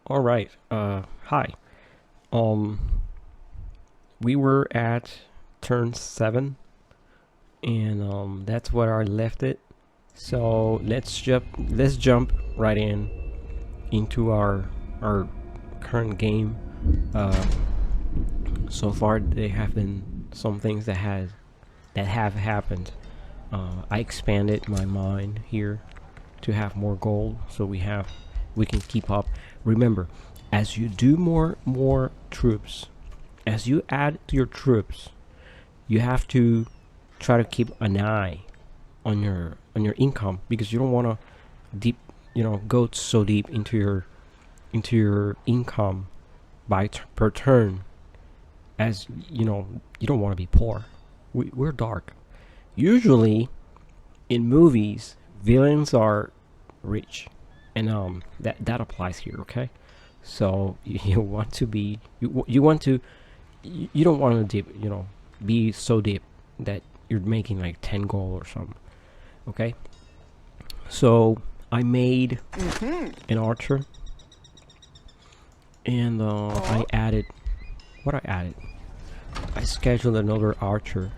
All right. Hi. Um, we were at turn 7, and that's where I left it. So let's jump right into our current game. Uh, so far, there have been some things that have happened. I expanded my mine here to have more gold, so we can keep up. Remember, as you do more troops, as you add to your troops, you have to try to keep an eye on your income, because you don't want to deep go so deep into your income per turn, as you don't want to be poor. We're dark. Usually in movies, villains are rich, and that applies here. Okay, so you want to be you want to you don't want to be so deep that you're making like 10 gold or something. Okay, so I made an archer, and I added what I added. I scheduled another archer.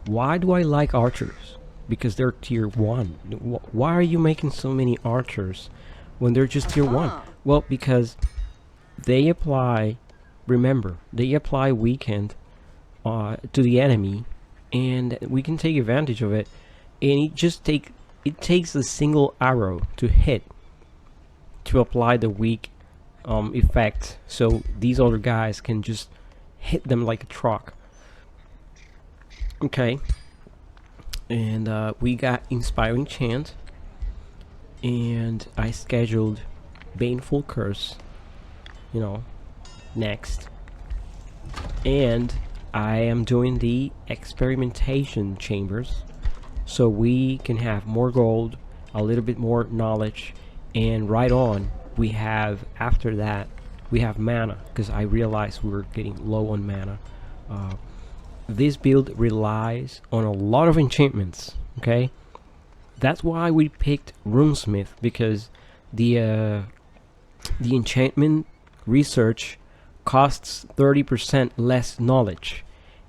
Why do I like archers? Because they're tier 1. Why are you making so many archers when they're just tier 1? Well, because they apply, remember, they apply weakened to the enemy, and we can take advantage of it. And it takes a single arrow to hit to apply the weak effect, so these other guys can just hit them like a truck. Okay, and we got inspiring chant, and I scheduled baneful curse, next, and I am doing the experimentation chambers, so we can have more gold, a little bit more knowledge, and right on we have, after that, we have mana, because I realized we were getting low on mana. This build relies on a lot of enchantments. Okay, that's why we picked runesmith, because the enchantment research costs 30% less knowledge,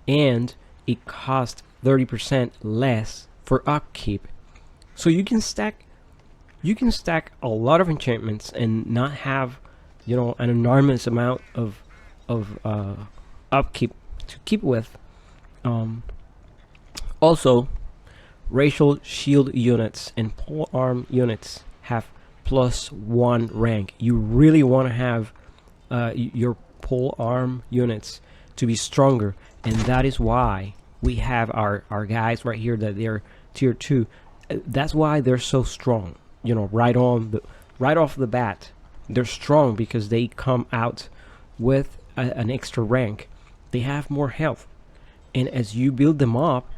and it costs 30% less for upkeep. So you can stack a lot of enchantments and not have an enormous amount of upkeep to keep with. Also, racial shield units and pole arm units have +1 rank. You really want to have your pole arm units to be stronger, and that is why we have our guys right here, that they're tier 2. That's why they're so strong. Right off the bat, they're strong because they come out with an extra rank. They have more health, and as you build them up,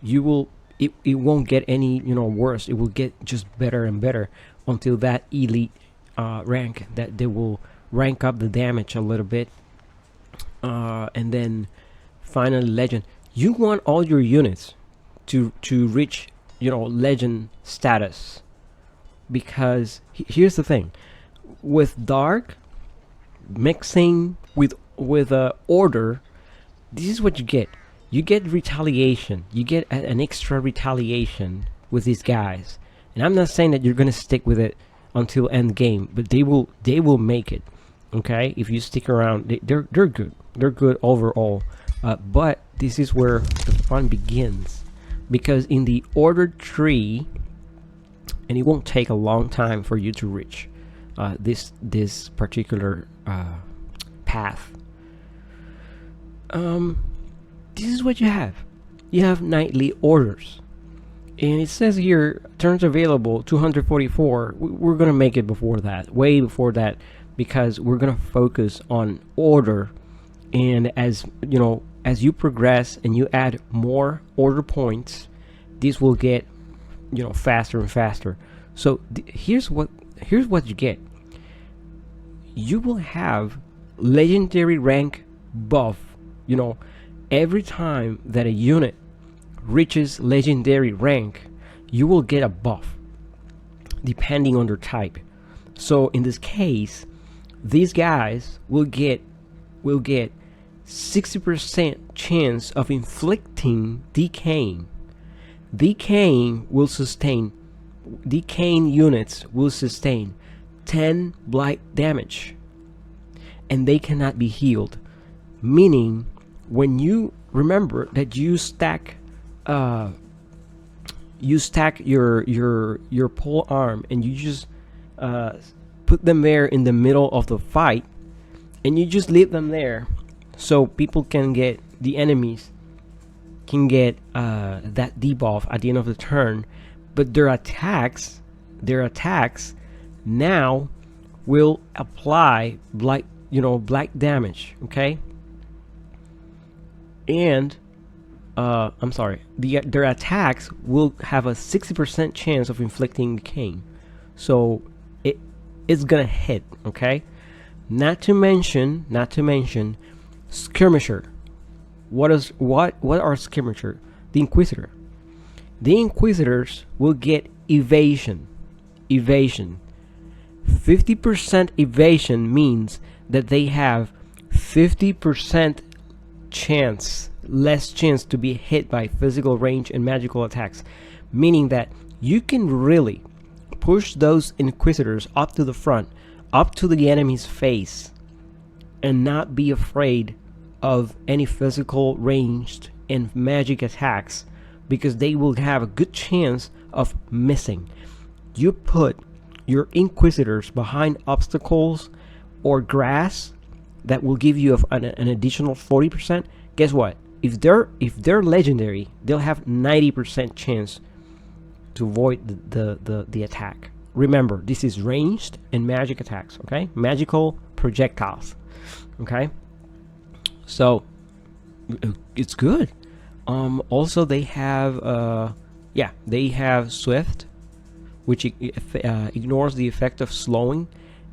it won't get any worse. It will get just better and better until that elite rank, that they will rank up the damage a little bit, and then finally legend. You want all your units to reach legend status, because here's the thing: with dark mixing with order, this is what you get. You get retaliation. You get an extra retaliation with these guys. And I'm not saying that you're gonna stick with it until end game, but they will make it. Okay, if you stick around, they're good. They're good overall. But this is where the fun begins, because in the ordered tree, and it won't take a long time for you to reach this particular path. This is what you have. You have nightly orders, and it says here turns available 244. We're gonna make it before that, way before that, because we're gonna focus on order. And as you progress and you add more order points, this will get faster and faster. So here's what you get. You will have legendary rank buff. Every time that a unit reaches legendary rank, you will get a buff depending on their type. So in this case, these guys will get 60% chance of inflicting decaying. Decaying units will sustain 10 blight damage, and they cannot be healed. Meaning, when you remember that you stack your pole arm, and you just put them there in the middle of the fight, and you just leave them there so people can get, the enemies can get that debuff at the end of the turn. But their attacks now will apply black damage. Okay, and I'm sorry, their attacks will have a 60% chance of inflicting decaying, so it's gonna hit. Okay, not to mention skirmisher. What are skirmisher? The Inquisitor. The Inquisitors will get evasion. 50% evasion means that they have 50% less chance to be hit by physical range and magical attacks, meaning that you can really push those Inquisitors up to the front, up to the enemy's face, and not be afraid of any physical ranged and magic attacks, because they will have a good chance of missing. You put your Inquisitors behind obstacles or grass that will give you an additional 40%. Guess what? If they're legendary, they'll have 90% chance to avoid the attack. Remember, this is ranged and magic attacks. Okay, magical projectiles. Okay, so it's good. Also, they have Swift, which ignores the effect of slowing,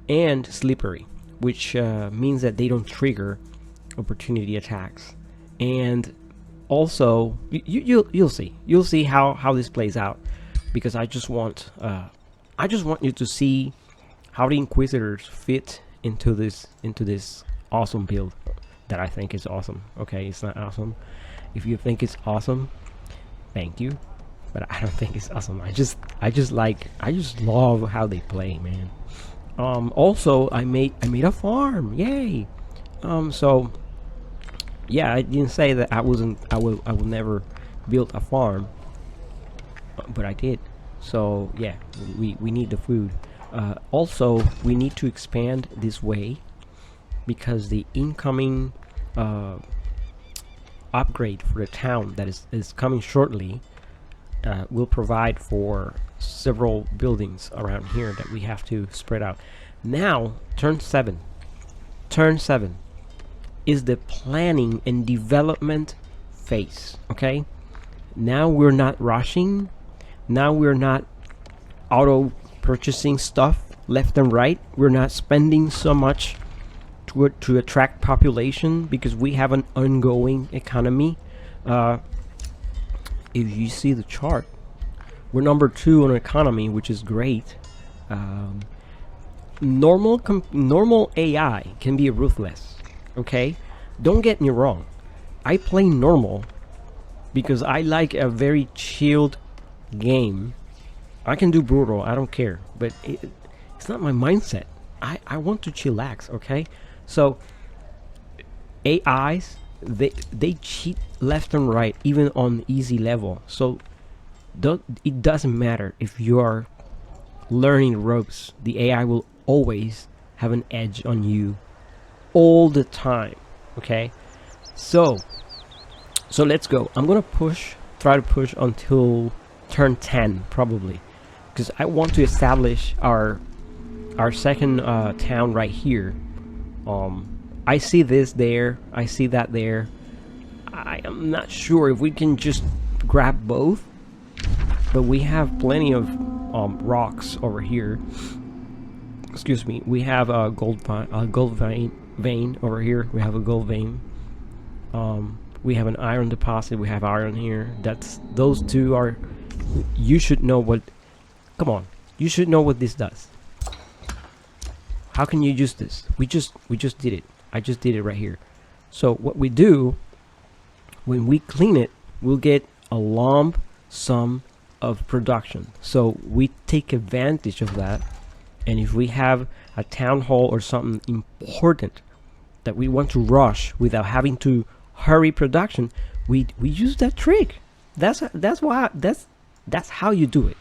and Slippery, which means that they don't trigger opportunity attacks. And also, you'll see how this plays out, because I just want you to see how the Inquisitors fit into this awesome build that I think is awesome. Okay, it's not awesome. If you think it's awesome, thank you, but I don't think it's awesome. I just love how they play, man. Also, I made a farm. Yay. So yeah, I didn't say that I will never build a farm, but I did. So yeah, we need the food. Also, we need to expand this way, because the incoming upgrade for the town that is coming shortly will provide for several buildings around here that we have to spread out. Now, turn 7 is the planning and development phase. Okay, now we're not rushing. Now we're not auto purchasing stuff left and right. We're not spending so much to attract population, because we have an ongoing economy. If you see the chart, we're number 2 on economy, which is great. Normal AI can be ruthless. Okay, don't get me wrong, I play normal because I like a very chilled game. I can do brutal, I don't care, but it's not my mindset. I want to chillax. Okay, so AIs, they cheat left and right, even on easy level. So it doesn't matter if you are learning ropes, the AI will always have an edge on you all the time. Okay, so let's go. I'm gonna try to push until turn 10 probably, because I want to establish our second town right here. I see this there, I see that there. I am not sure if we can just grab both, but we have plenty of rocks over here. Excuse me. We have a gold vein over here. We have a gold vein. We have an iron deposit. We have iron here. Those two are. You should know what. Come on. You should know what this does. how can you use this? We just did it. I just did it right here. So what we do when we clean it, we'll get a lump sum of production. So we take advantage of that, and if we have a town hall or something important that we want to rush without having to hurry production, we use that trick. That's how you do it.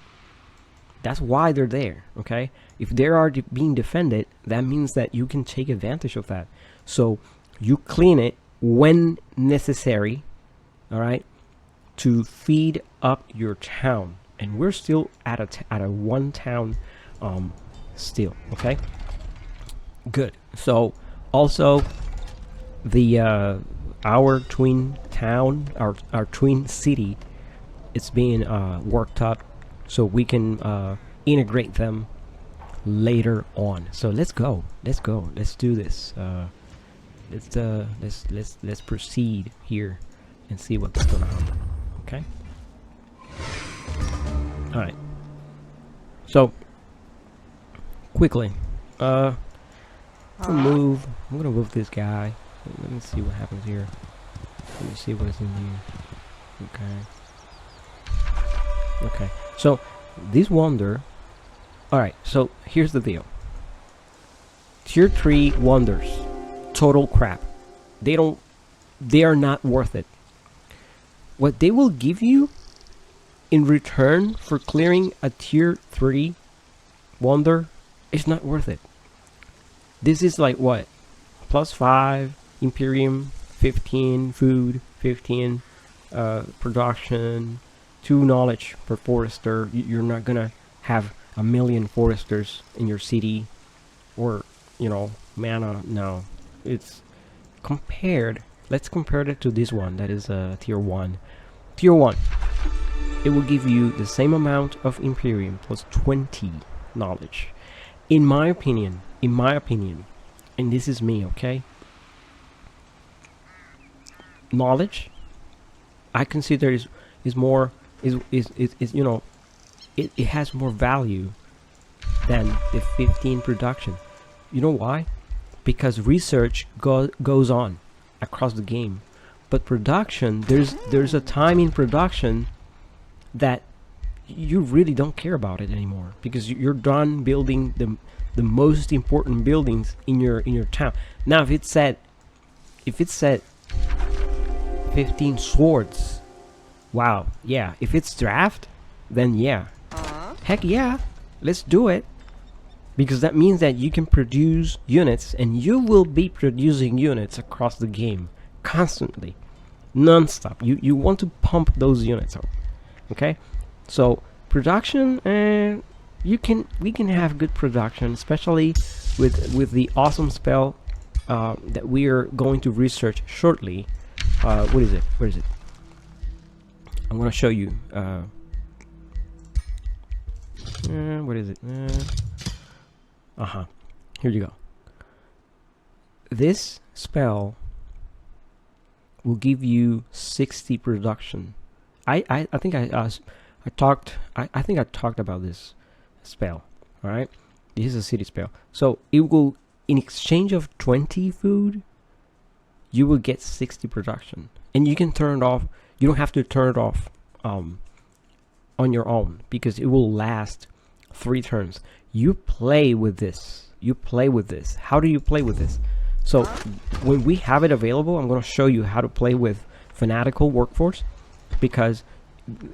That's why they're there. Okay, if they are being defended, that means that you can take advantage of that. So you clean it when necessary, all right, to feed up your town. And we're still at a one town still. Okay, good. So also the our twin town, our twin city, it's being worked up, so we can integrate them later on. So let's go, let's do this. Let's proceed here and see what's going on. Okay, all right. So quickly, I'm gonna move this guy. Let me see what happens here. Let me see what's in here. Okay, so this wonder. All right, so here's the deal. Tier 3 wonders, total crap. They are not worth it. What they will give you in return for clearing a tier 3 wonder is not worth it. This is like what? +5 Imperium, 15 food, 15 production, 2 knowledge per forester. You're not gonna have a million foresters in your city, or mana. No, it's compared. Let's compare it to this one. That is tier 1. Tier 1, it will give you the same amount of Imperium plus 20 knowledge. In my opinion, and this is me, okay? Knowledge, I consider is more it has more value than the 15 production. You know why? Because research goes on across the game, but production, there's a time in production that you really don't care about it anymore, because you're done building the most important buildings in your town. Now if it said 15 swords, wow, yeah, if it's draft, then yeah, heck yeah, let's do it, because that means that you can produce units, and you will be producing units across the game constantly, non-stop. You want to pump those units up. Okay, so production, we can have good production, especially with the awesome spell that we are going to research shortly. What is it? Where is it? I'm gonna show you. What is it? Here you go. This spell will give you 60 production. I think I think I talked about this spell. All right, this is a city spell. So it will, in exchange of 20 food, you will get 60 production, and you can turn it off. You don't have to turn it off on your own, because it will last 3 turns. You play with this. How do you play with this? So when we have it available, I'm going to show you how to play with fanatical workforce, because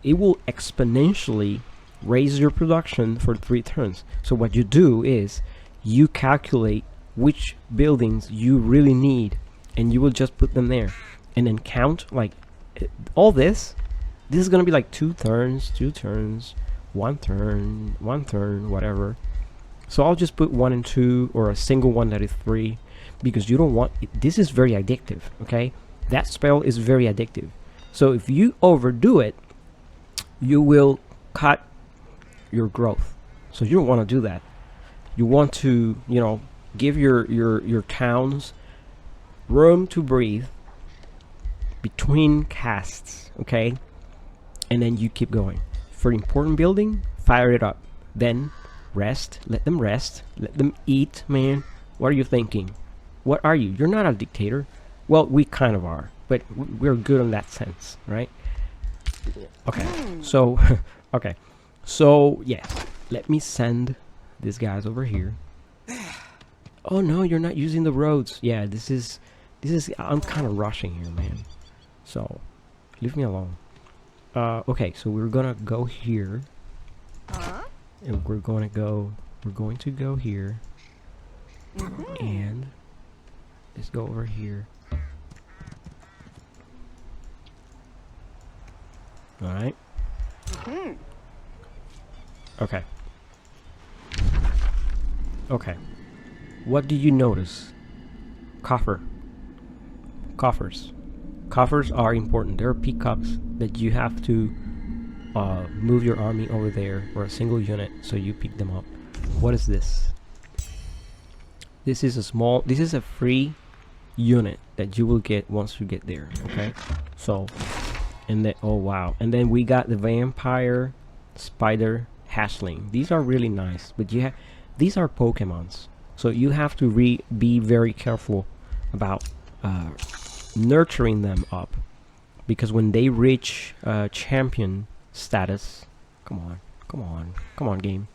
it will exponentially raise your production for 3 turns. So what you do is you calculate which buildings you really need, and you will just put them there, and then count like all this. This is gonna be like 2 turns, 2 turns, 1 turn, 1 turn, whatever. So I'll just put 1 and 2, or a single one that is 3, because you don't want it. This is very addictive. Okay, that spell is very addictive. So if you overdo it, you will cut your growth. So you don't want to do that. You want to, give your towns room to breathe between casts, okay? And then you keep going. For important building, fire it up. Then rest, let them eat, man. What are you thinking? What are you? You're not a dictator. Well, we kind of are, but we're good in that sense, right? Okay, so okay, so yes, let me send these guys over here. Oh no, you're not using the roads. Yeah, this is I'm kind of rushing here, man. So leave me alone. Okay, so we're gonna go here, and we're going to go here, and let's go over here. All right. Okay. Okay. What do you notice? Coffers. Coffers are important. There are pickups that you have to move your army over there, or a single unit, so you pick them up. What is this? This is a free unit that you will get once you get there. Okay. So, and then, oh wow, and then we got the vampire, spider, hatchling. These are really nice, but these are Pokemons, so you have to be very careful about nurturing them up, because when they reach champion status, come on game,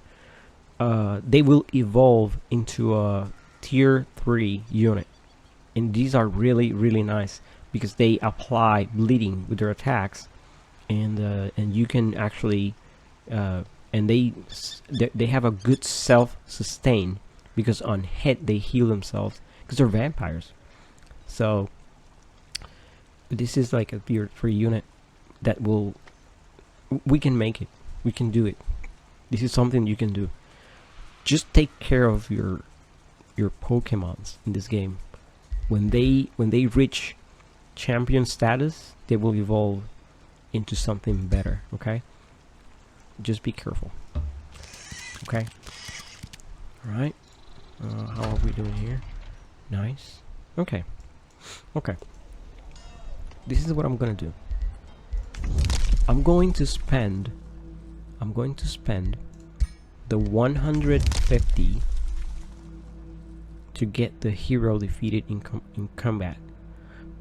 they will evolve into a tier 3 unit, and these are really nice because they apply bleeding with their attacks, and you can actually and they have a good self-sustain, because on hit they heal themselves because they're vampires. So this is like a tier 3 unit that we can make it. We can do it. This is something you can do. Just take care of your Pokemons in this game. When they reach champion status, they will evolve into something better. Okay, just be careful. Okay. All right. How are we doing here? Nice. Okay. Okay. This is what I'm gonna do. I'm going to spend the 150 to get the hero defeated in combat.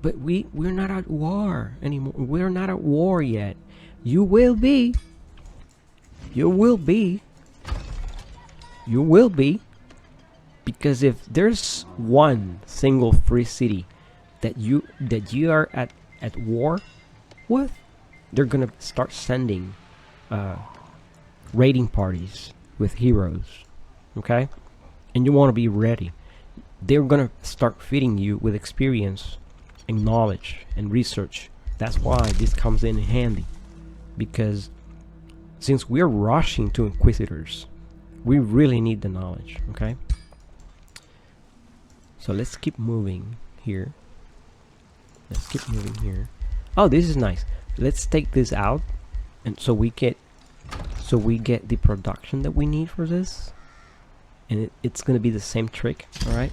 But we're not at war anymore. We're not at war yet. You will be. You will be. You will be. Because if there's one single free city that you are at war with, they're gonna start sending raiding parties with heroes. Okay? And you want to be ready. They're gonna start feeding you with experience and knowledge and research. That's why this comes in handy, because since we're rushing to Inquisitors, we really need the knowledge. Okay, so let's keep moving here. Let's keep moving here. Oh, this is nice. Let's take this out, and so we get the production that we need for this, and it's gonna be the same trick. All right,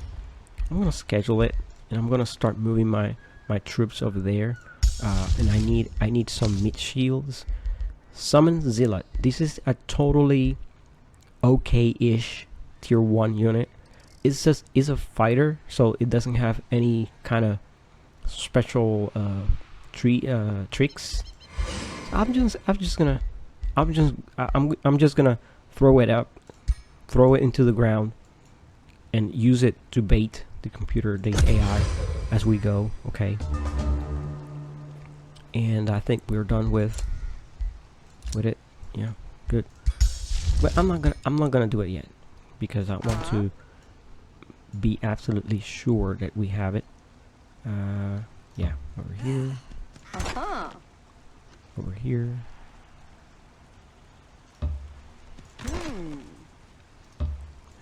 I'm gonna schedule it, and I'm gonna start moving my troops over there, and I need some mid shields. Summon Zealot. This is a totally okay-ish tier 1 unit. It's a fighter, so it doesn't have any kind of special tricks. So I'm just gonna throw it into the ground and use it to bait the computer, the AI, as we go. Okay, and I think we're done with it. Yeah, good. But I'm not gonna do it yet, because I want to be absolutely sure that we have it. Yeah, over here. Over here.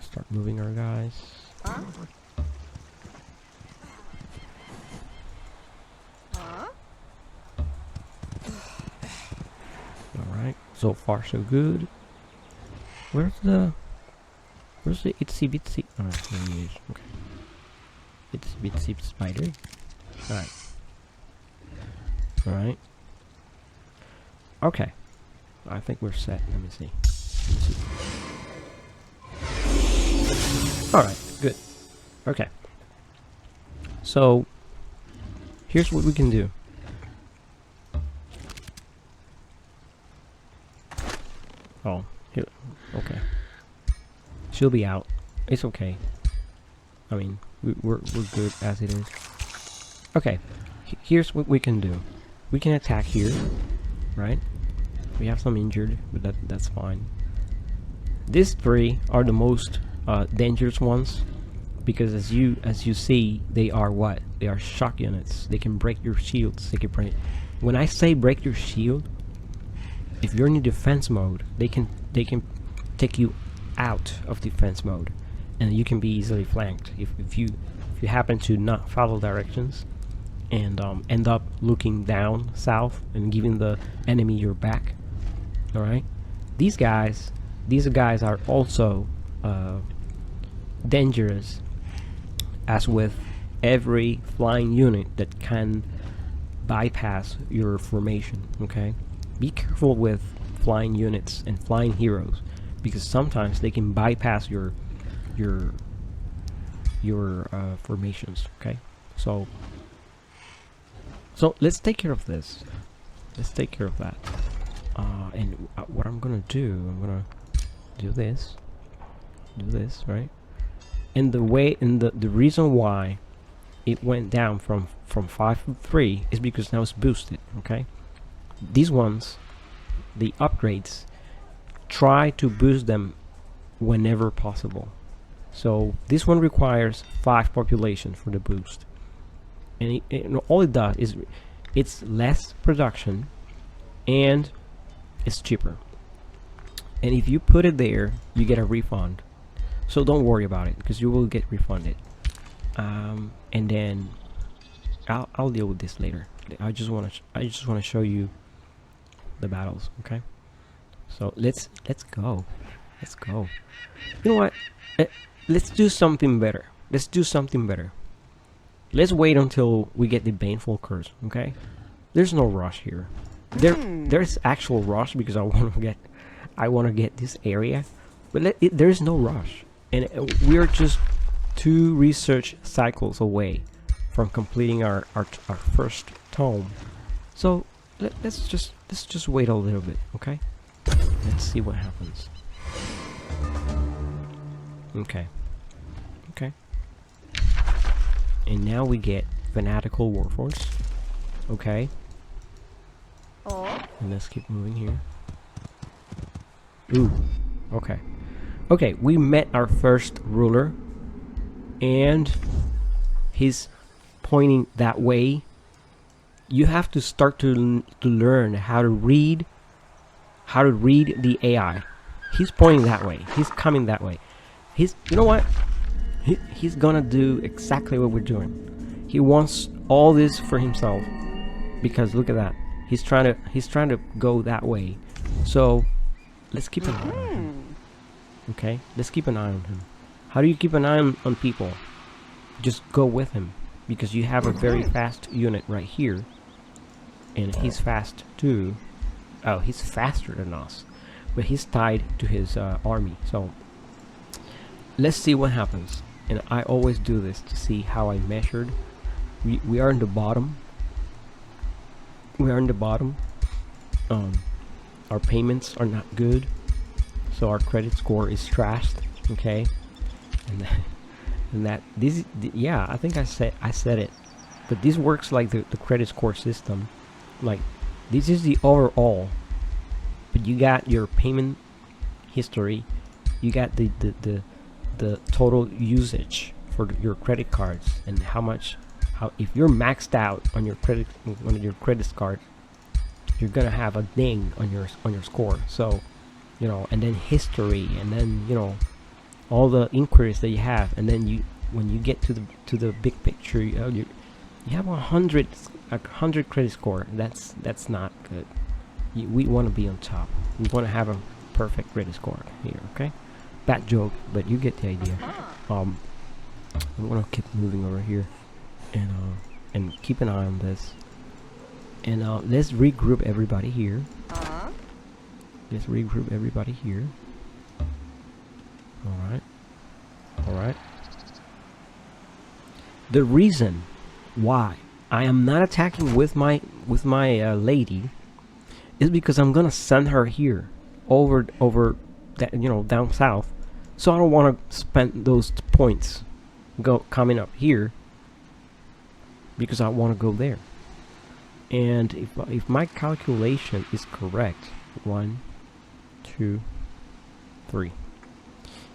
Start moving our guys. Alright, so far so good. Where's the itsy bitsy? Oh, there he is. Okay. Itsy bitsy spider. Alright. Alright. Okay. I think we're set. Let me see. Alright, good. Okay. So here's what we can do. Oh, here. Okay. She'll be out. It's okay. I mean, we're good as it is. Okay. Here's what we can do. We can attack here, right? We have some injured, but that's fine. These three are the most dangerous ones, because as you see, they are what? They are shock units. They can break your shields. They can break. When I say break your shield, if you're in defense mode, they can take you out of defense mode, and you can be easily flanked if you happen to not follow directions and end up looking down south and giving the enemy your back. All right, these guys are also dangerous, as with every flying unit that can bypass your formation. Okay, be careful with flying units and flying heroes, because sometimes they can bypass your formations. Okay, so let's take care of this. Let's take care of that. And what I'm gonna do, I'm gonna do this, right? And the reason why it went down from 5 to 3 is because now it's boosted. Okay, these ones, the upgrades, try to boost them whenever possible. So this one requires 5 population for the boost, and all it does is it's less production and it's cheaper. And if you put it there, you get a refund. So don't worry about it, because you will get refunded. And then I'll deal with this later. I just want to show you the battles. Okay. So let's go. Let's go. You know what? Let's do something better. Let's do something better. Let's wait until we get the Baneful Curse. Okay. There's no rush here. There's actual rush because I want to get this area, but there's no rush, and we're just 2 research cycles away from completing our first tome. So let's just wait a little bit. Okay, let's see what happens. Okay, and now we get Fanatical Warforce. Okay. And let's keep moving here. Ooh, okay. Okay, we met our first ruler, and he's pointing that way. You have to start to learn how to read the AI. He's pointing that way. He's coming that way. You know what? He's gonna do exactly what we're doing. He wants all this for himself, because look at that. He's trying to go that way. So let's keep an eye on him. Okay, let's keep an eye on him. How do you keep an eye on people? Just go with him, because you have a very fast unit right here, and he's fast too. Oh, he's faster than us, but he's tied to his army. So let's see what happens. And I always do this to see how I measured. We are in the bottom. We are in the bottom. Our payments are not good, so our credit score is trashed. Okay, yeah, I think I said it, but this works like the credit score system. Like, this is the overall, but you got your payment history, you got the total usage for your credit cards, and how if you're maxed out on your credit card, you're gonna have a ding on your score. So, you know, and then history, and then, you know, all the inquiries that you have, and then when you get to the big picture, you have 100 credit score. That's not good. We want to be on top. We want to have a perfect credit score here. Okay, bad joke, but you get the idea. I'm gonna keep moving over here, and keep an eye on this. And let's regroup everybody here. Let's regroup everybody here. All right. The reason why I am not attacking with my lady is because I'm gonna send her here over that, you know, down south. So I don't want to spend those points coming up here because I want to go there. And if my calculation is correct, 1, 2, 3.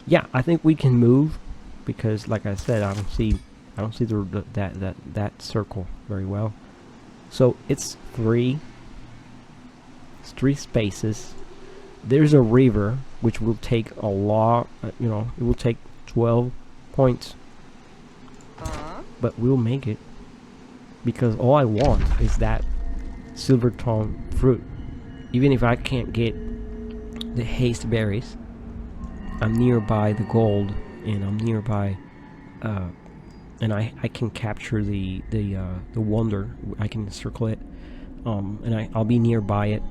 Yeah, I think we can move because, like I said, I don't see that circle very well. So it's 3 spaces. There's a river which will take a lot, you know, it will take 12 points, but we'll make it because all I want is that silver tongue fruit. Even if I can't get the haste berries, I'm nearby the gold, and I'm nearby, and I can capture the wonder. I can circle it, and I'll be nearby it,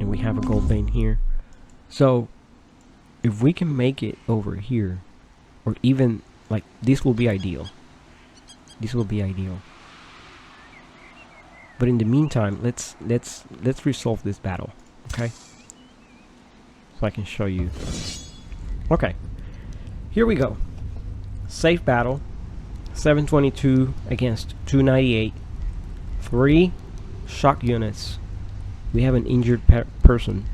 and we have a gold vein here. So if we can make it over here, or even like this, will be ideal. This will be ideal. But in the meantime, let's resolve this battle, okay? So I can show you. Okay, here we go. Safe battle. 722 against 298. 3 shock units. We have an injured person.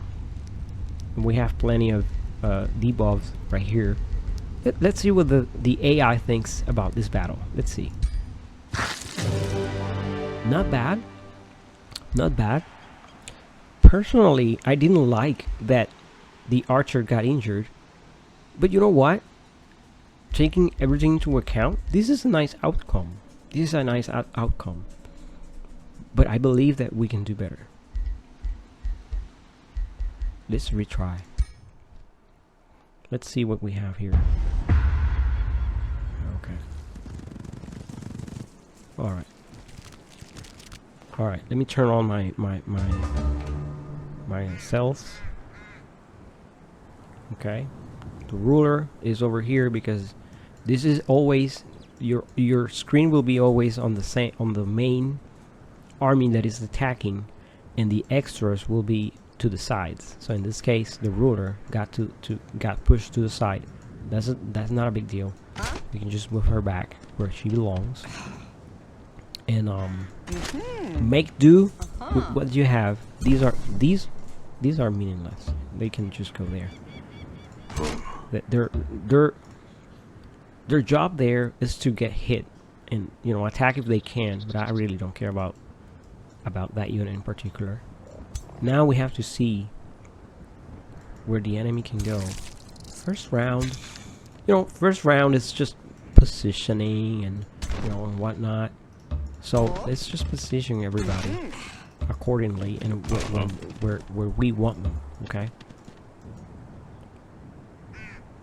And we have plenty of debuffs right here. Let's see what the AI thinks about this battle. Let's see. Not bad. Not bad. Personally, I didn't like that the archer got injured. But you know what? Taking everything into account, this is a nice outcome. This is a nice outcome. But I believe that we can do better. Let's retry. Let's see what we have here. Okay. Alright. Alright, let me turn on my cells. Okay. The ruler is over here because this is always your screen will be always on the main army that is attacking, and the extras will be to the sides. So in this case, the ruler got pushed to the side. That's not a big deal. We can just move her back where she belongs, and make do with what you have. These are meaningless. They can just go there. Their job there is to get hit and, you know, attack if they can, but I really don't care about that unit in particular. Now we have to see where the enemy can go. First round, you know, first round is just positioning and, you know, and whatnot. So let's just position everybody accordingly and where we want them. Okay.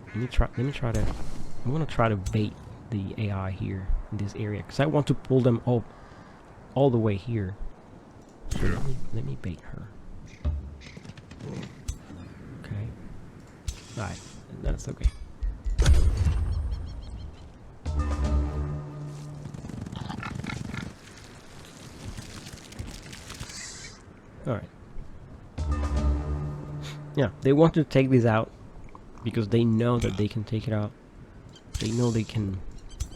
Let me try to. I'm gonna try to bait the AI here in this area because I want to pull them all the way here. So let me bait her. Okay. Alright, that's okay. Alright. Yeah, they want to take this out because they know that they can take it out. They know they can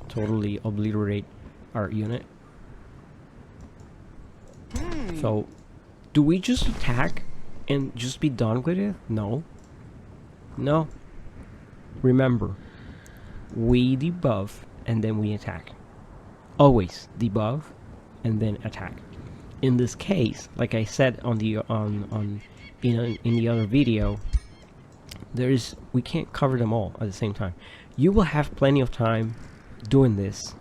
totally obliterate our unit. So, do we just attack and just be done with it? No. No. Remember, we debuff and then we attack. Always debuff and then attack. In this case, like I said on the in the other video, we can't cover them all at the same time. You will have plenty of time doing this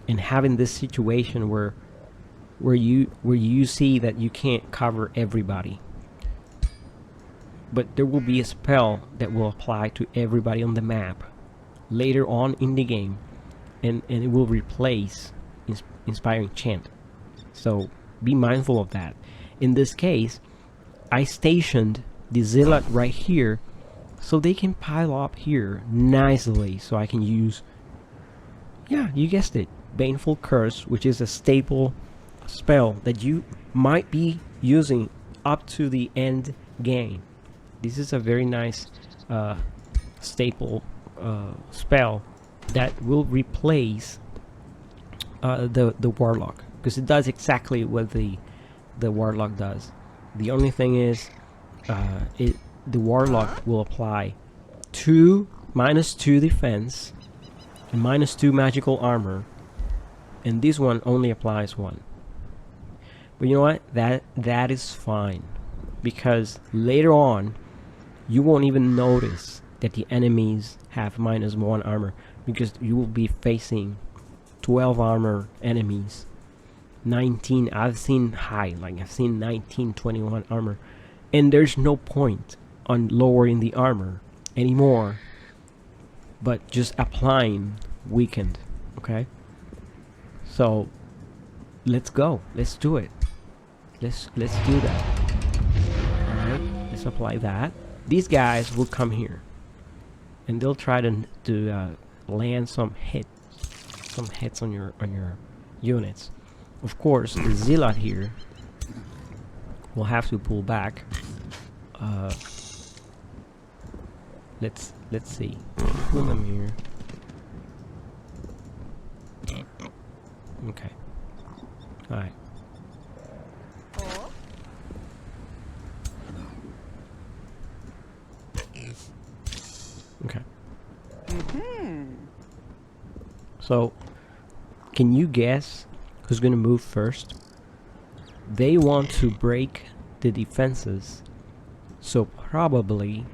and having this situation where you see that you can't cover everybody, but there will be a spell that will apply to everybody on the map later on in the game, and it will replace Inspiring Chant. So be mindful of that. In this case, I stationed the Zealot right here so they can pile up here nicely, so I can use Yeah, you guessed it. Baneful Curse, which is a staple spell that you might be using up to the end game. This is a very nice staple spell that will replace the Warlock, because it does exactly what the Warlock does. The only thing is, the Warlock will apply -2 defense and -2 magical armor, and this one only applies 1. But you know what? That is fine, because later on you won't even notice that the enemies have -1 armor, because you will be facing 12 armor enemies. 19, I've seen high, like I've seen 19, 21 armor, and there's no point on lowering the armor anymore, but just applying weakened. Okay, so let's go, let's do it, let's do that. Alright, let's apply that. These guys will come here and they'll try to land some hits on your units. Of course, the Zealot here will have to pull back. Let's see. Pull them here. Okay. All right. Okay. So, can you guess who's gonna move first? They want to break the defenses, so probably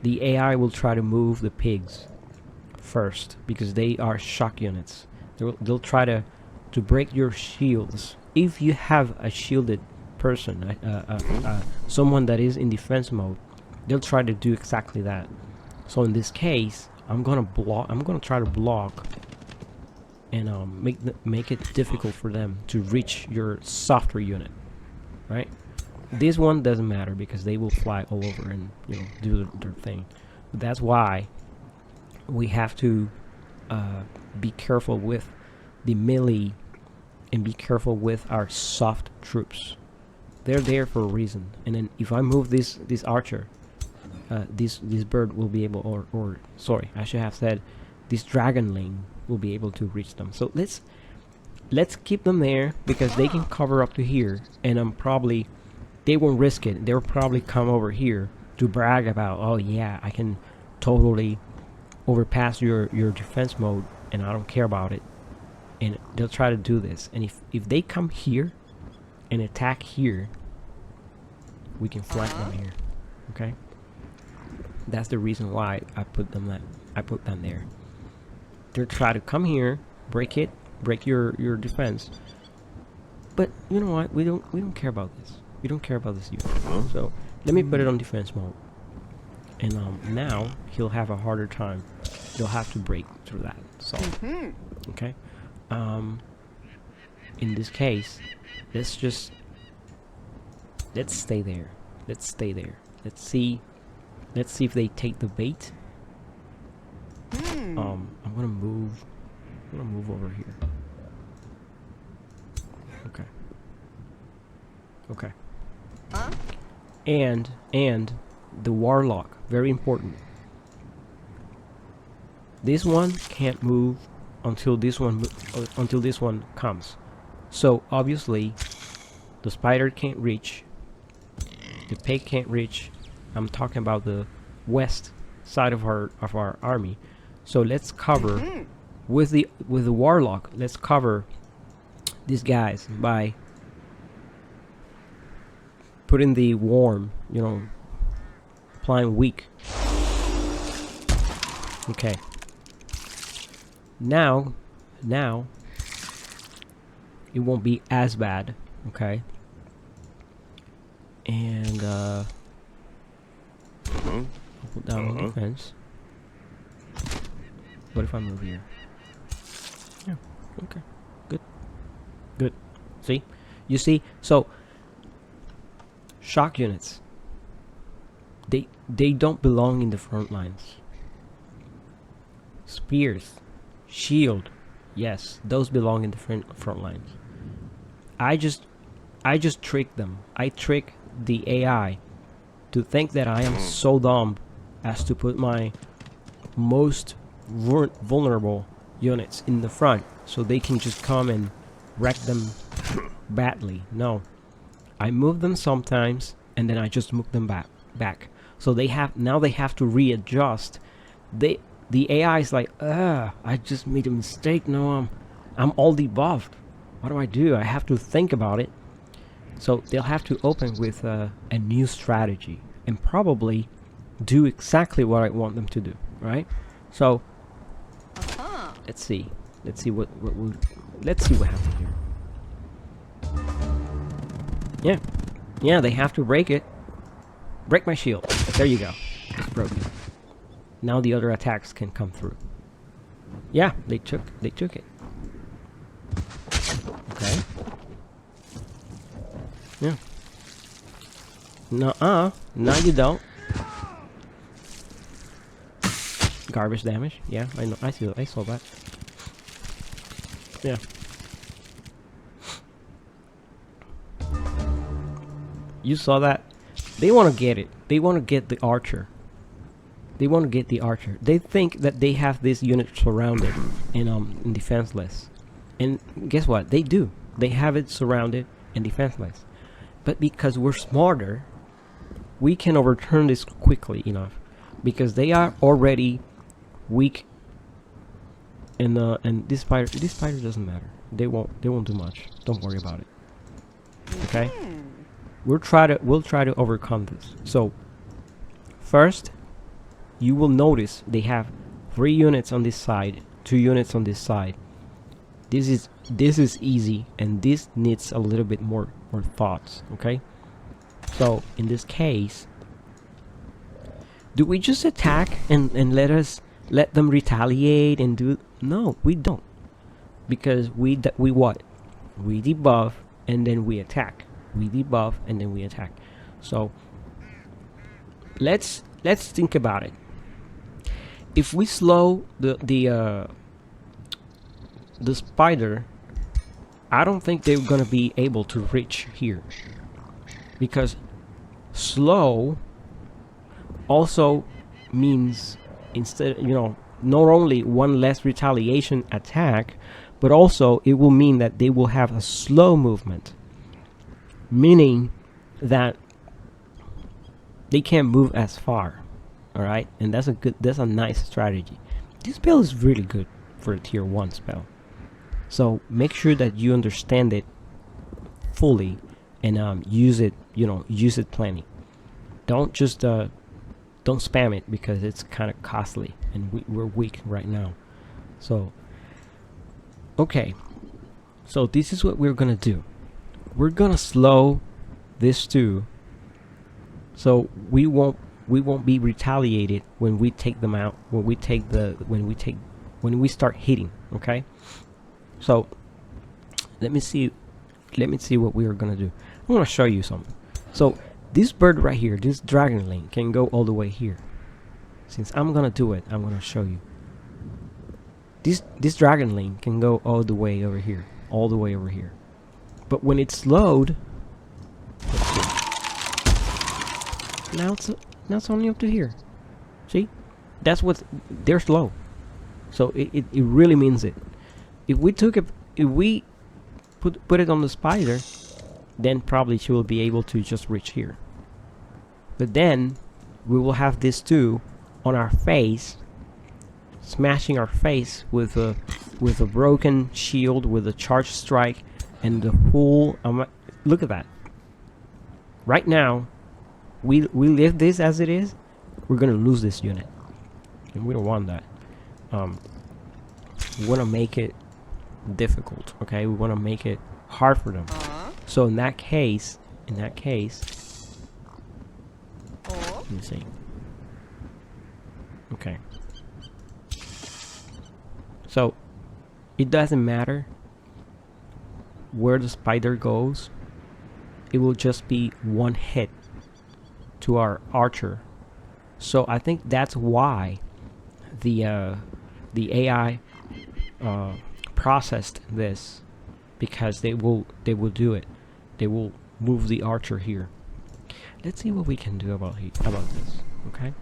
the AI will try to move the pigs first, because they are shock units. They'll try to break your shields. If you have a shielded person, someone that is in defense mode, they'll try to do exactly that. So in this case, I'm gonna try to block and make it difficult for them to reach your softer unit, right? This one doesn't matter because they will fly all over and do their thing. But that's why we have to be careful with the melee and be careful with our soft troops. They're there for a reason. And then if I move this archer, this bird will be able, or sorry, I should have said this dragonling will be able to reach them. So let's keep them there, because they can cover up to here, and probably they won't risk it. They'll probably come over here to brag about, oh yeah, I can totally overpass your defense mode and I don't care about it. And they'll try to do this. And if they come here and attack here, we can flank them here. Okay? That's the reason why I put them there. They'll try to come here, break your defense. But you know what? We don't care about this. We don't care about this unit. So let me put it on defense mode. And now he'll have a harder time. They'll have to break through that. So okay. In this case, let's stay there. Let's stay there. Let's see if they take the bait. I'm gonna move over here. Okay. Okay. And the Warlock, very important. This one can't move until this one comes. So obviously the spider can't reach, the pig can't reach. I'm talking about the west side of our army. So let's cover with the Warlock. Let's cover these guys by putting the warm, applying weak. Okay. Now it won't be as bad. Okay. And I'll put down the defense. What if I move here? Yeah. Okay. Good. See? You see? So shock units, they don't belong in the front lines. Spears, shield, Yes, those belong in the front lines. I just trick them. I trick the AI to think that I am so dumb as to put my most vulnerable units in the front so they can just come and wreck them badly. No, I move them sometimes and then I just move them back. So they have to readjust. The AI is like, I just made a mistake. No, I'm all debuffed. What do? I have to think about it. So they'll have to open with a new strategy and probably do exactly what I want them to do, right? So let's see what happens here. Yeah, they have to break it. Break my shield. There you go. It's broken. Now the other attacks can come through. Yeah, they took it. Okay. Yeah. No, you don't. Garbage damage. Yeah, I know. I saw that. Yeah. You saw that? They want to get it. They want to get the archer. They think that they have this unit surrounded and defenseless. And guess what? They do. They have it surrounded and defenseless. But because we're smarter, we can overturn this quickly enough. Because they are already weak. And this spider doesn't matter. They won't do much. Don't worry about it. Okay? We'll try to overcome this. So first, you will notice they have 3 units on this side, 2 units on this side. This is easy, and this needs a little bit more thoughts. Okay, so in this case, do we just attack and let them retaliate and do? No, we don't, because we what? We debuff and then we attack. We debuff and then we attack. So let's think about it. If we slow the spider, I don't think they're gonna be able to reach here, because slow also means, instead, not only one less retaliation attack, but also it will mean that they will have a slow movement, meaning that they can't move as far. All right, and that's a nice strategy. This spell is really good for a tier 1 spell. So make sure that you understand it fully and use it plenty. Don't just don't spam it, because it's kind of costly and we're weak right now. So okay, so this is what we're gonna do. We're gonna slow this too, so we won't be retaliated when we take them out, when we start hitting. Okay, so let me see what we are gonna do. I want to show you something. So this bird right here, this dragonling, can go all the way here. Since I'm gonna do it, I'm gonna show you. This dragonling can go all the way over here, but when it's slowed, now it's only up to here. See, that's what they're slow. So it really means it. If we put it on the spider, then probably she will be able to just reach here. But then we will have this too on our face, smashing our face with a broken shield, with a charge strike, and the full. Look at that. Right now, we leave this as it is. We're gonna lose this unit, and we don't want that. We want to make it difficult. Okay, we want to make it hard for them. So in that case, let me see. Okay. So it doesn't matter where the spider goes. It will just be one hit to our archer. So I think that's why the AI processed this because they will do it. They will move the archer here. Let's see what we can do about this. Okay.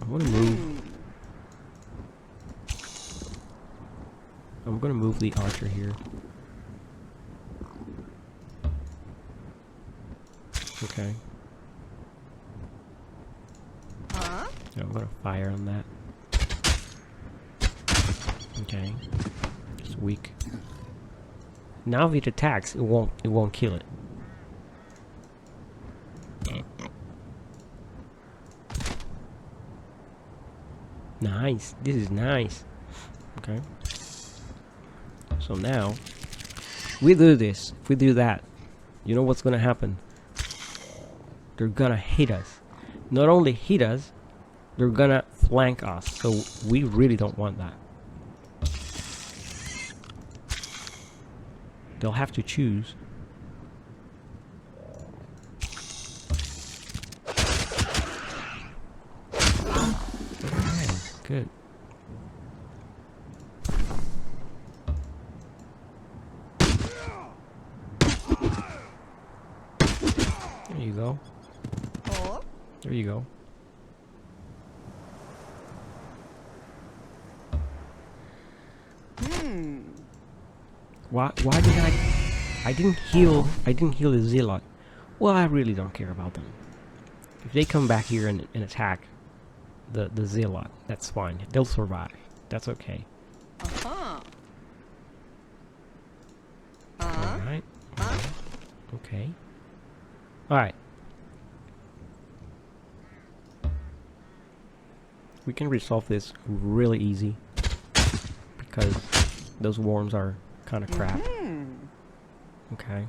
I want to move. I'm gonna move the archer here. Okay. Yeah, I'm gonna fire on that. Okay. It's weak. Now if it attacks, it won't kill it. Nice. This is nice. Okay. So now, we do this. If we do that, you know what's gonna happen? They're gonna hit us. Not only hit us, they're gonna flank us. So we really don't want that. They'll have to choose. Okay, good. There you go. There you go. Why did I didn't heal the zealot. Well, I really don't care about them. If they come back here and attack the zealot, that's fine. They'll survive. That's okay. Alright. Okay. Alright. We can resolve this really easy because those worms are kind of crap. Okay.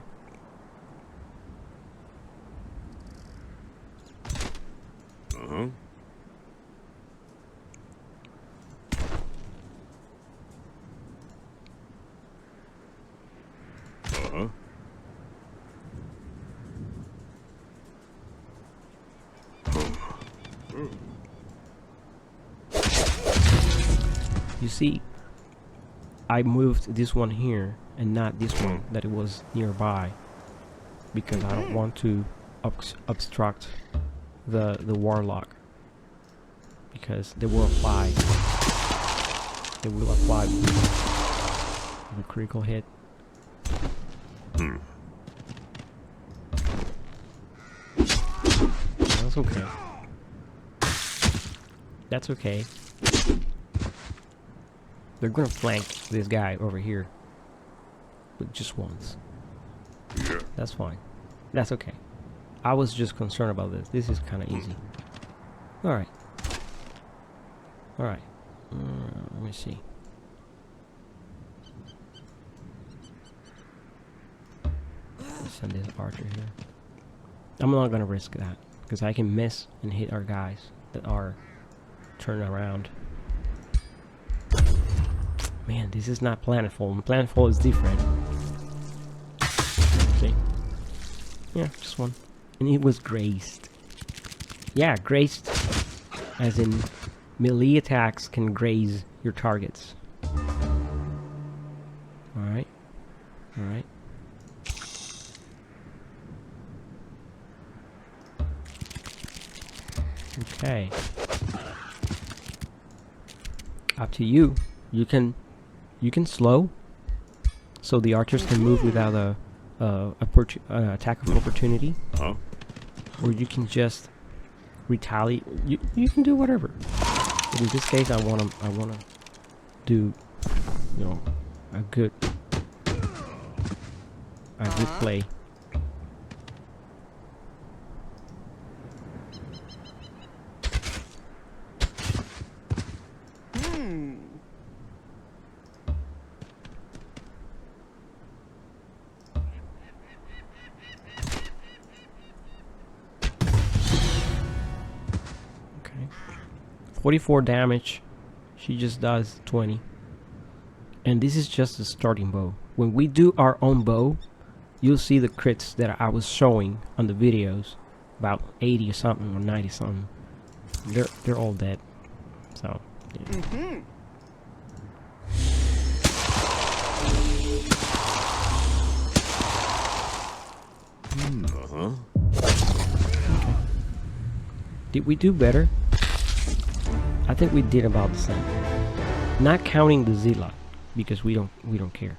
You see, I moved this one here and not this one that it was nearby because I don't want to obstruct the warlock, because they will apply the critical hit. That's okay. That's okay. They're gonna flank this guy over here, but just once. That's fine. That's okay. I was just concerned about this. This is kind of easy. Alright. Alright. Let me see. Let's send this archer here. I'm not gonna risk that, because I can miss and hit our guys that are turned around. Man, this is not planetful. Planetful is different. See? Yeah, just one. And it was graced. Yeah, graced. As in, melee attacks can graze your targets. Alright. Alright. Okay. Up to you. You can slow, so the archers can move without a attack of opportunity. Or you can just retaliate. You can do whatever. But in this case, I wanna do, you know, a good play. Okay. 44 damage. She just does 20. And this is just the starting bow. When we do our own bow, you'll see the crits that I was showing on the videos, about 80 or something or 90 something. They're all dead. So yeah. Did we do better? I think we did about the same. Not counting the zealot, because we don't care.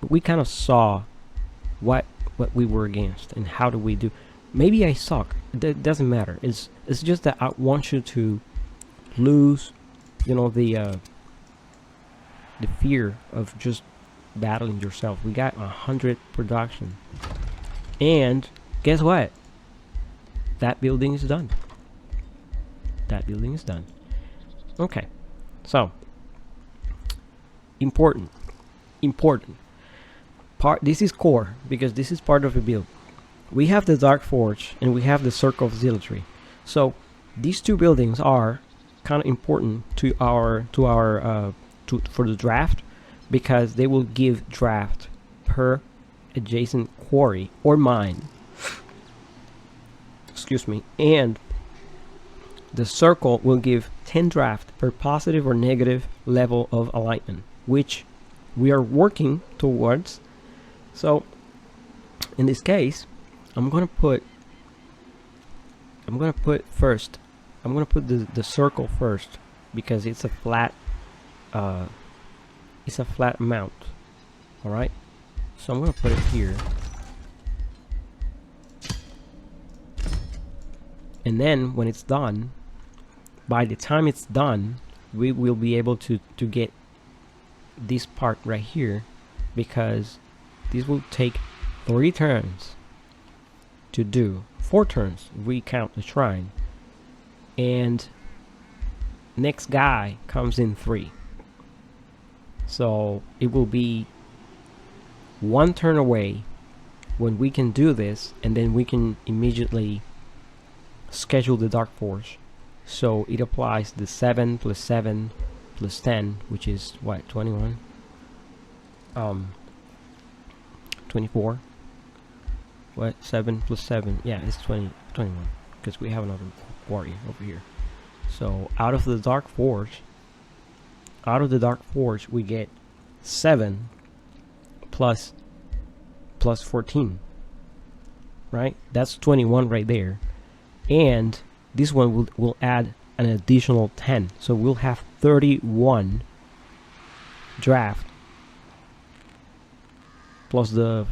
But we kind of saw what we were against and how do we do. Maybe I suck. It doesn't matter. It's just that I want you to lose, you know, the fear of just battling yourself. We got 100 production, and guess what? That building is done. That building is done. Okay, so important part. This is core because this is part of the build. We have the Dark Forge and we have the Circle of Zealotry. So these two buildings are kind of important to for the draft, because they will give draft per adjacent quarry or mine. Excuse me. And the circle will give 10 draft per positive or negative level of alignment, which we are working towards. So in this case, I'm gonna put the circle first, because it's a flat amount. All right, so I'm gonna put it here, and then when it's done, by the time it's done, we will be able to get this part right here, because this will take 3 turns to do. 4 turns if we count the shrine, and next guy comes in 3, so it will be 1 turn away when we can do this, and then we can immediately schedule the Dark Forge. So it applies the 7 plus 7 plus 10, which is what, 21, 24. What, 7 plus 7? Yeah, it's 21, because we have another warrior over here. So out of the Dark Forge, we get 7 plus 14, right? That's 21 right there. And this one will add an additional 10, so we'll have 31 draft plus the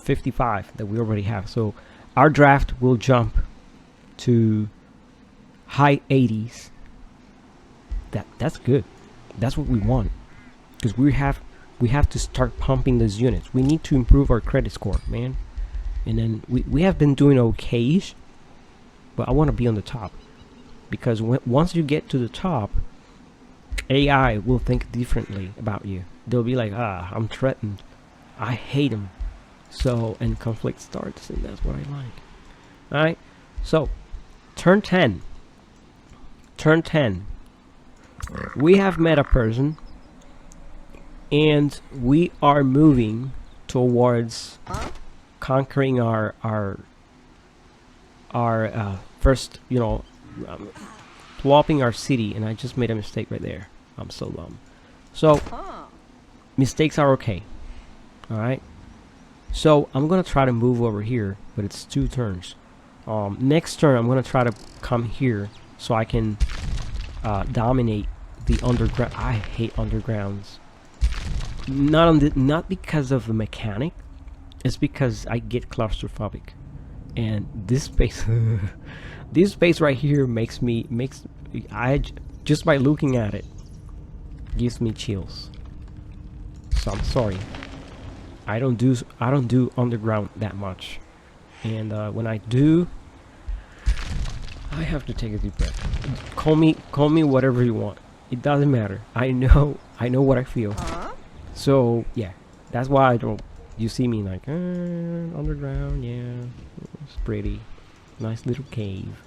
55 that we already have. So our draft will jump to high 80s. That's good. That's what we want, because we have to start pumping those units. We need to improve our credit score, man. And then we have been doing okay-ish, but I want to be on the top, because once you get to the top, AI will think differently about you. They'll be like, I'm threatened, I hate him. So, and conflict starts, and that's what I like. Alright, so turn 10, we have met a person, and we are moving towards conquering our first, you know, plopping our city. And I just made a mistake right there. I'm so dumb. So mistakes are okay. All right, so I'm gonna try to move over here, but it's 2 turns. Next turn I'm gonna try to come here so I can dominate the underground. I hate undergrounds. Not because of the mechanic, it's because I get claustrophobic, and this space this space right here just by looking at it gives me chills. So I'm sorry, I don't do underground that much, and when I do, I have to take a deep breath. Call me whatever you want. It doesn't matter. I know what I feel. So yeah, that's why I don't. You see me like underground. Yeah, it's pretty nice little cave.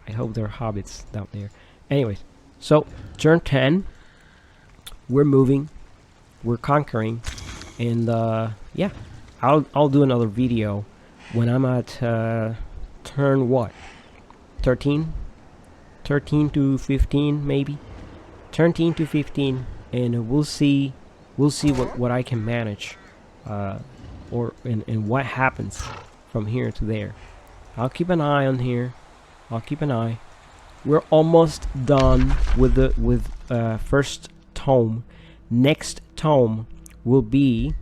I hope there are hobbits down there. Anyways, so turn 10, we're moving, we're conquering, and yeah, I'll do another video when I'm at turn what, 13 to 15 maybe, 13 to 15, and we'll see what I can manage, and what happens from here to there. I'll keep an eye on here. I'll keep an eye. We're almost done with the first tome. Next tome will be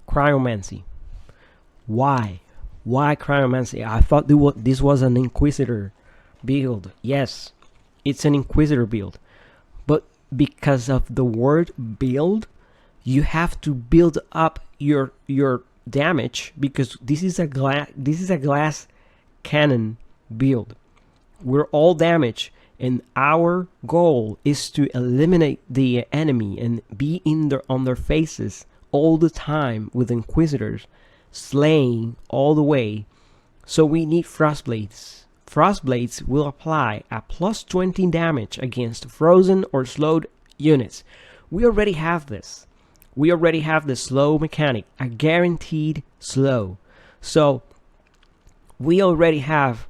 cryomancy. Why cryomancy? I thought this was an Inquisitor build. Yes, it's an Inquisitor build, but because of the word build, you have to build up your damage, because this is a glass cannon build. We're all damage, and our goal is to eliminate the enemy and be on their faces all the time with Inquisitors, slaying all the way. So we need Frostblades. Frostblades will apply a plus 20 damage against frozen or slowed units. We already have this. We already have the slow mechanic, a guaranteed slow. So we already have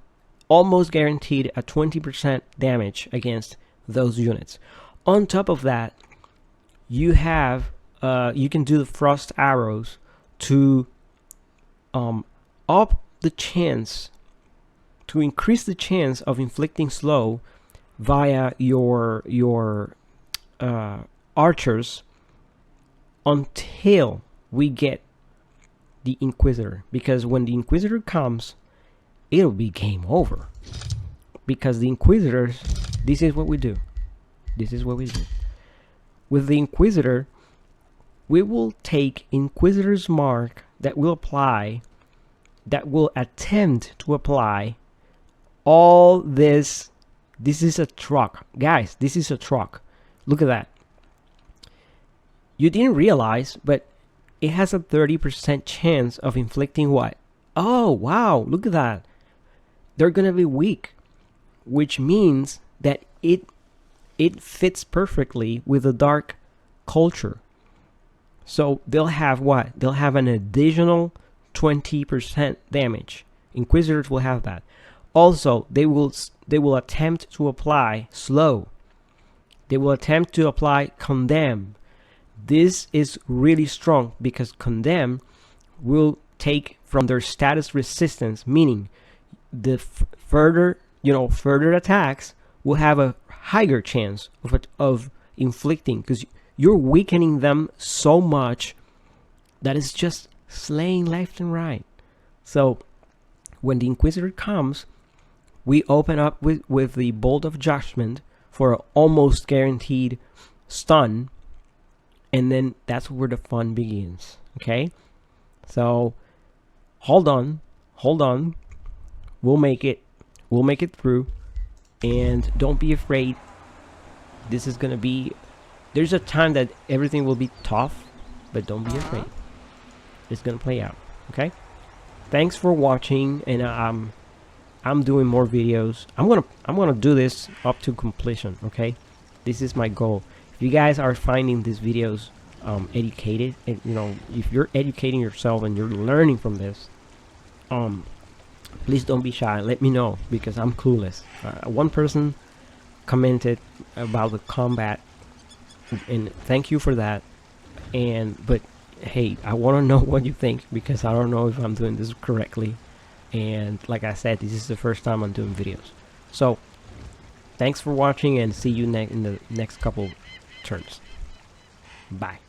almost guaranteed a 20% damage against those units. On top of that, you have you can do the frost arrows to up the chance, to increase the chance of inflicting slow via your archers until we get the Inquisitor, because when the Inquisitor comes, it'll be game over. Because the Inquisitors, this is what we do. With the Inquisitor, we will take Inquisitor's mark that will attempt to apply all this. This is a truck, guys. This is a truck. Look at that. You didn't realize, but it has a 30% chance of inflicting what? Oh, wow, look at that. They're gonna be weak, which means that it fits perfectly with the dark culture. So they'll have what? They'll have an additional 20% damage. Inquisitors will have that. Also, they will attempt to apply slow. They will attempt to apply condemn. This is really strong because condemn will take from their status resistance, meaning the further attacks will have a higher chance of inflicting, because you're weakening them so much that it's just slaying left and right. So when the Inquisitor comes, we open up with the Bolt of Judgment for an almost guaranteed stun, and then that's where the fun begins. Okay, so hold on, we'll make it through, and don't be afraid. This is gonna be, there's a time that everything will be tough, but don't be afraid. It's gonna play out. Okay, thanks for watching, and I'm doing more videos. I'm gonna do this up to completion. Okay, this is my goal. If you guys are finding these videos educated, and if you're educating yourself and you're learning from this, please don't be shy. Let me know, because I'm clueless. One person commented about the combat, and thank you for that. But hey, I want to know what you think, because I don't know if I'm doing this correctly. And like I said, this is the first time I'm doing videos. So thanks for watching, and see you in the next couple turns. Bye.